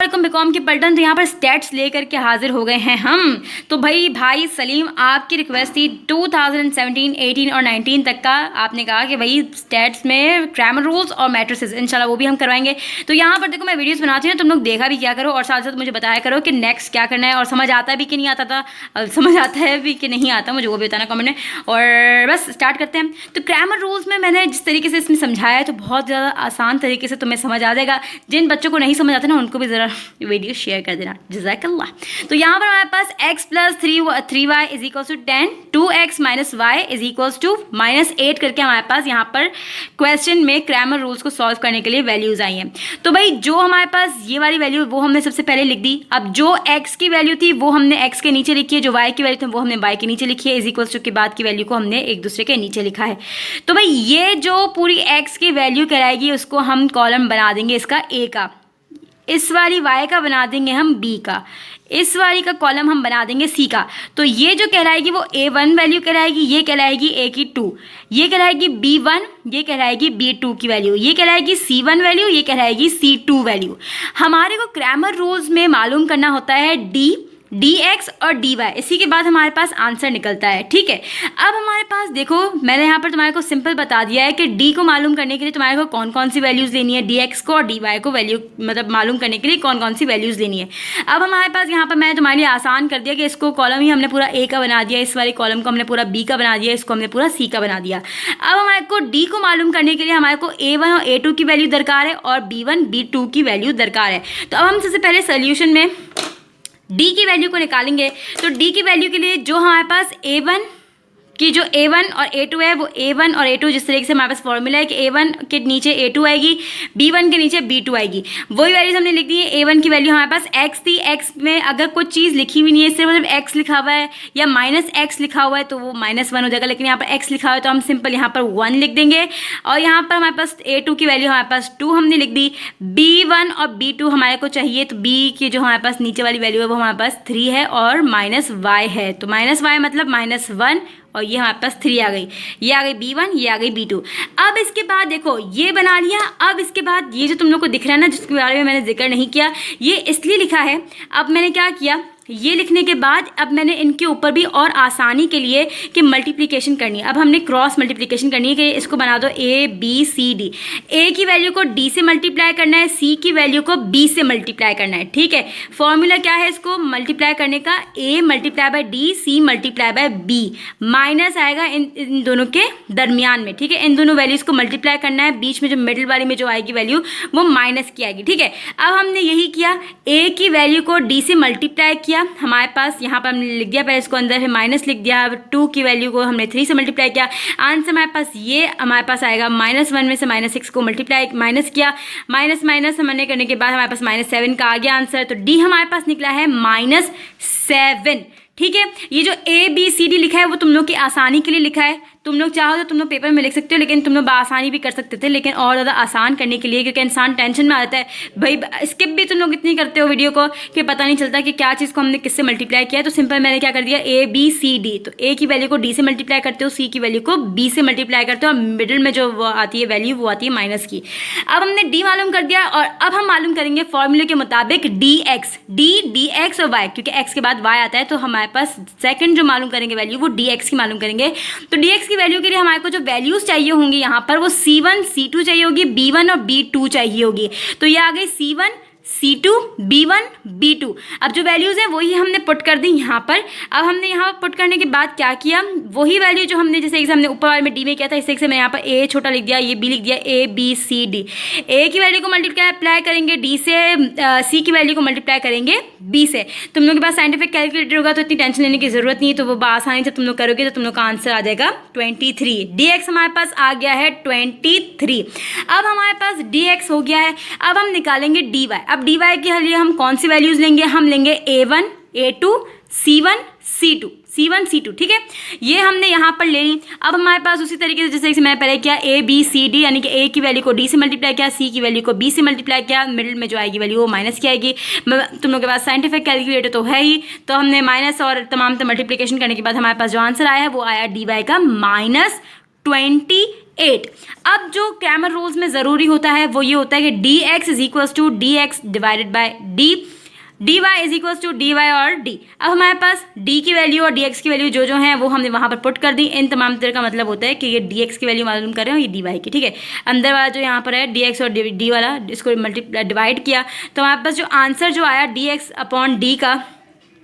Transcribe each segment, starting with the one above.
BCom के पलटन। तो यहाँ पर स्टैट्स लेकर के हाजिर हो गए हैं हम। तो भाई सलीम, आपकी रिक्वेस्ट थी 2017, 18 और 19 तक का। आपने कहा कि भाई स्टैट्स में ग्रामर रूल्स और मैट्रिसेस इंशाल्लाह वो भी हम करवाएंगे। तो यहाँ पर देखो मैं वीडियोस बनाती हूँ, तुम लोग देखा भी क्या करो और साथ साथ मुझे बताया करो कि नेक्स्ट क्या करना है और समझ आता भी कि नहीं आता था, समझ आता है भी कि नहीं आता, मुझे वो भी बताना कमेंट में। और बस स्टार्ट करते हैं। तो ग्रामर रूल्स में मैंने जिस तरीके से इसमें समझाया है तो बहुत ज़्यादा आसान तरीके से तुम्हें समझ आ जाएगा। जिन बच्चों को नहीं समझ आता ना उनको भी ज़रा वीडियो शेयर कर देना, जज़ाकल्लाह। तो यहाँ पर हमारे पास x plus 3y is equals to 10, 2x minus Y is equals to -8 करके हमारे पास यहाँ पर क्वेश्चन में ग्रामर रूल्स को सॉल्व करने के लिए वैल्यूज आई हैं। तो भाई जो हमारे पास ये वाली वैल्यू वो हमने सबसे पहले लिख दी। अब जो x की वैल्यू थी वो हमने x के नीचे लिखी है, जो y की वैल्यू थी वो हमने y के नीचे लिखी है, इज इक्वल्स टू के बाद की वैल्यू को हमने एक दूसरे के नीचे लिखा है। तो भाई ये जो पूरी x की वैल्यू कहलाएगी उसको हम कॉलम बना देंगे इसका a का, इस वाली y का बना देंगे हम b का, इस वाली का कॉलम हम बना देंगे c का। तो ये जो कहलाएगी वो a1 वैल्यू कहलाएगी, ये कहलाएगी a की 2, ये कहलाएगी b1, ये कहलाएगी b2 की वैल्यू, ये कहलाएगी c1 वैल्यू, ये कहलाएगी c2 वैल्यू। हमारे को ग्रामर रूल्स में मालूम करना होता है dx और dy, इसी के बाद हमारे पास आंसर निकलता है। ठीक है, अब हमारे पास देखो मैंने यहाँ पर तुम्हारे को सिंपल बता दिया है कि d को मालूम करने के लिए तुम्हारे को कौन कौन सी वैल्यूज़ लेनी है, dx को और dy को वैल्यू मतलब मालूम करने के लिए कौन कौन सी वैल्यूज़ लेनी है। अब हमारे पास यहाँ पर मैंने तुम्हारे लिए आसान कर दिया कि इसको कॉलम ही हमने पूरा a का बना दिया, इस वाले कॉलम को हमने पूरा b का बना दिया, इसको हमने पूरा c का बना दिया। अब हमारे को d को मालूम करने के लिए हमारे को a1 और a2 की वैल्यू दरकार है और b1 b2 की वैल्यू दरकार है। तो अब हम सबसे पहले सोल्यूशन में d की वैल्यू को निकालेंगे। तो d की वैल्यू के लिए जो हमारे पास a1 कि जो a1 और a2 है वो a1 और a2 जिस तरीके से हमारे पास फॉर्मूला है कि a1 के नीचे a2 आएगी, b1 के नीचे b2 आएगी, वही वैल्यूज हमने लिख दी है। a1 की वैल्यू हमारे पास x थी, x में अगर कोई चीज़ लिखी हुई नहीं है, सिर्फ मतलब x लिखा हुआ है या -x लिखा हुआ है तो वो -1 हो जाएगा, लेकिन यहाँ पर x लिखा हुआ है तो हम सिंपल यहाँ पर 1 लिख देंगे। और यहाँ पर हमारे पास a2 की वैल्यू हमारे पास 2 हमने लिख दी, b1 और b2 हमारे को चाहिए, तो b की जो हमारे पास नीचे वाली वैल्यू है वो हमारे पास 3 है और -y है, तो -y मतलब -1 और ये हमारे पास 3 आ गई, ये आ गई b1, ये आ गई b2। अब इसके बाद देखो ये बना लिया। अब इसके बाद ये जो तुम लोग को दिख रहा है ना जिसके बारे में मैंने जिक्र नहीं किया, ये इसलिए लिखा है। अब मैंने क्या किया, ये लिखने के बाद अब मैंने इनके ऊपर भी और आसानी के लिए कि मल्टीप्लिकेशन करनी है। अब हमने क्रॉस मल्टीप्लिकेशन करनी है कि इसको बना दो a b c d, a की वैल्यू को d से मल्टीप्लाई करना है, c की वैल्यू को b से मल्टीप्लाई करना है। ठीक है, फॉर्मूला क्या है इसको मल्टीप्लाई करने का, a multiply by d, c multiply by b, minus आएगा इन दोनों के दरमियान में। ठीक है, इन दोनों वैल्यूज़ को मल्टीप्लाई करना है, बीच में जो मिडिल वाली में जो आएगी वैल्यू वो माइनस की आएगी। ठीक है, अब हमने यही किया, a की वैल्यू को d से मल्टीप्लाई किया, हमारे पास यहाँ पर हमने लिख दिया, पहले इसको अंदर है माइनस लिख दिया, अब 2 की वैल्यू को हमने 3 से मल्टीप्लाई किया, आंसर हमारे पास ये हमारे पास आएगा -1 में से -6 को मल्टीप्लाई माइनस किया, माइनस हमने करने के बाद हमारे पास -7 का आ गया आंसर। तो डी हमारे पास निकला है -7। ठीक है, ये जो a b c d लिखा है वो तुम लोग की आसानी के लिए लिखा है, तुम लोग चाहो तो तुम लोग पेपर में लिख सकते हो, लेकिन तुम लोग आसानी भी कर सकते थे, लेकिन और ज़्यादा आसान करने के लिए क्योंकि इंसान टेंशन में आता है भाई, स्किप भी तुम लोग इतनी करते हो वीडियो को कि पता नहीं चलता कि क्या चीज़ को हमने किससे मल्टीप्लाई किया है। तो सिंपल मैंने क्या कर दिया, a b c d, तो a की वैल्यू को d से मल्टीप्लाई करते हो, c की वैल्यू को b से मल्टीप्लाई करते हो और मिडिल में जो आती है वैल्यू वो आती है माइनस की। अब हमने d मालूम कर दिया और अब हम मालूम करेंगे फॉर्मूले के मुताबिक dx और y, क्योंकि x के बाद y आता है तो हमारे पास सेकंड जो मालूम करेंगे वैल्यू वो dx की मालूम करेंगे। तो dx की वैल्यू के लिए हमारे को जो वैल्यूज चाहिए होंगी यहाँ पर वो c1 c2 चाहिए होगी, b1 और b2 चाहिए होगी। तो ये आ गई c1 c2 b1 b2। अब जो वैल्यूज़ हैं वही हमने पुट कर दी यहाँ पर। अब हमने यहाँ पुट करने के बाद क्या किया, वही वैल्यू जो हमने जैसे हमने ऊपर वाले में d में किया था, इस तरीके से मैं यहाँ पर a छोटा लिख दिया, ये b लिख दिया, a b c d। a की वैल्यू को मल्टीप्लाई करेंगे d से, c की वैल्यू को मल्टीप्लाई करेंगे b से। तुम लोग के पास साइंटिफिक कैलकुलेटर होगा तो इतनी टेंशन लेने की ज़रूरत नहीं है, तो वो आसानी से तुम लोग करोगे तो तुम लोग का आंसर आ जाएगा 23। dx हमारे पास आ गया है 23। अब हमारे पास dx हो गया है, अब हम निकालेंगे dy। अब dy के लिए हम कौन सी वैल्यूज़ लेंगे, हम लेंगे a1 a2 c1 c2। ठीक है, ये हमने यहाँ पर ले ली। अब हमारे पास उसी तरीके से जैसे मैंने पहले किया a b c d, यानी कि a की वैल्यू को d से मल्टीप्लाई किया, c की वैल्यू को b से मल्टीप्लाई किया, मिडिल में जो आएगी वैल्यू वो माइनस की आएगी। तुम लोग के पास साइंटिफिक कैलकुलेटर तो है ही, तो हमने माइनस और तमाम मल्टीप्लिकेशन करने के बाद हमारे पास जो आंसर आया है वो आया dy का -28। 8। अब जो क्रैमर रूल्स में ज़रूरी होता है वो ये होता है कि D x is equals to D x divided by D, D Y is equals to D Y और डी। अब हमारे पास डी की वैल्यू और डी एक्स की वैल्यू जो हैं वो हमने वहाँ पर पुट कर दी। इन तमाम तरह का मतलब होता है कि ये डी एक्स की वैल्यू मालूम कर रहे हो, ये डी वाई की, ठीक है। अंदर वाला जो यहाँ पर है डी एक्स और डी वाला, इसको डिवाइड किया तो हमारे पास जो आंसर जो आया डी एक्स अपॉन डी का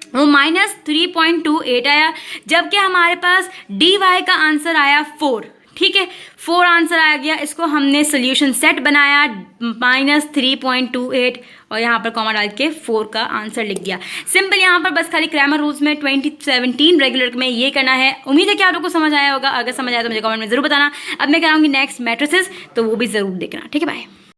वो -3.28 आया, जबकि हमारे पास डी वाई का आंसर आया 4, ठीक है। 4 आंसर आ गया, इसको हमने सोल्यूशन सेट बनाया -3.28 और यहाँ पर कॉमा डाल के 4 का आंसर लिख दिया। सिंपल यहाँ पर बस खाली क्रैमर रूल्स में 2017 रेगुलर में ये करना है। उम्मीद है कि आप लोग को समझ आया होगा, अगर समझ आया तो मुझे कमेंट में ज़रूर बताना। अब मैं कराऊंगी नेक्स्ट मैट्रिसेस, तो वो भी ज़रूर देखना, ठीक है। बाय।